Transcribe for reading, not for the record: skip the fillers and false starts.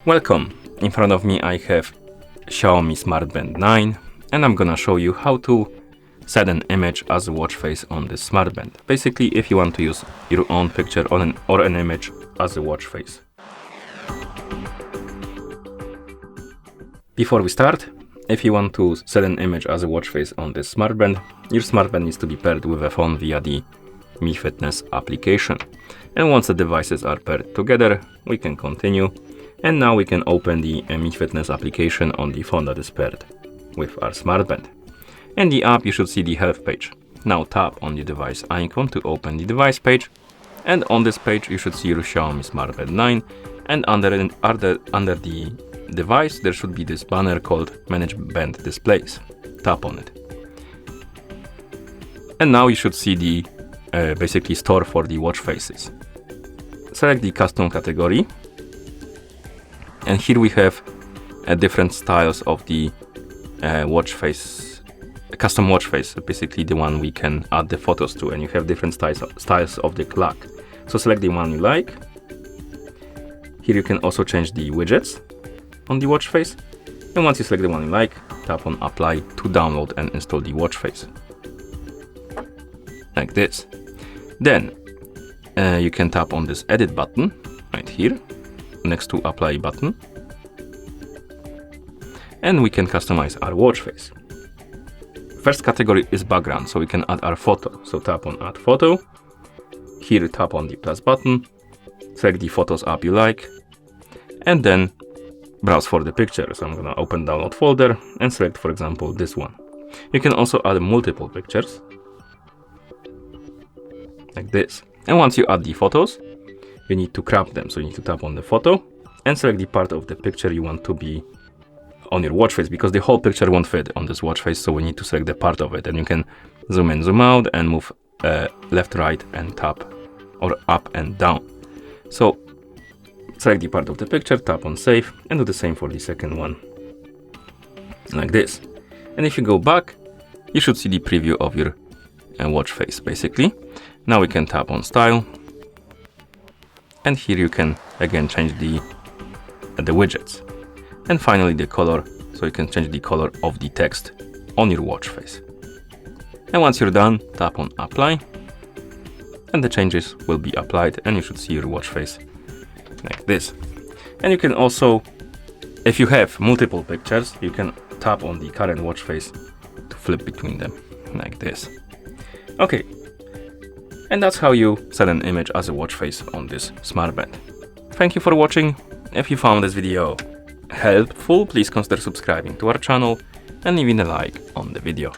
Welcome! In front of me I have Xiaomi Smart Band 9 and I'm gonna show you how to set an image as a watch face on this smart band. Basically, if you want to use your own picture or an image as a watch face. Before we start, if you want to set an image as a watch face on this smart band, your smart band needs to be paired with a phone via the Mi Fitness application. And once the devices are paired together, we can continue. And now we can open the Mi Fitness application on the phone that is paired with our smart band. In the app, you should see the help page. Now tap on the device icon to open the device page. And on this page, you should see your Xiaomi Smart Band 9. And under the device, there should be this banner called Manage Band Displays. Tap on it. And now you should see the basically store for the watch faces. Select the custom category. And here we have different styles of the watch face, custom watch face, basically the one we can add the photos to, and you have different styles of the clock. So select the one you like. Here you can also change the widgets on the watch face. And once you select the one you like, tap on apply to download and install the watch face. Like this. Then you can tap on this edit button right here next to apply button. And we can customize our watch face. First category is background, so we can add our photo. So tap on add photo. Here tap on the plus button. Select the photos app you like. And then browse for the picture. So I'm gonna open download folder and select, for example, this one. You can also add multiple pictures. Like this. And once you add the photos, you need to crop them. So you need to tap on the photo and select the part of the picture you want to be on your watch face, because the whole picture won't fit on this watch face. So we need to select the part of it, and you can zoom in, zoom out, and move left, right, and tap, or up and down. So select the part of the picture, tap on save, and do the same for the second one. Like this. And if you go back, you should see the preview of your watch face, basically. Now we can tap on style. And here you can again change the widgets. And finally the color, so you can change the color of the text on your watch face. And once you're done, tap on apply. And the changes will be applied, and you should see your watch face like this. And you can also, if you have multiple pictures, you can tap on the current watch face to flip between them like this. Okay. And that's how you set an image as a watch face on this smart band. Thank you for watching. If you found this video helpful, please consider subscribing to our channel and leaving a like on the video.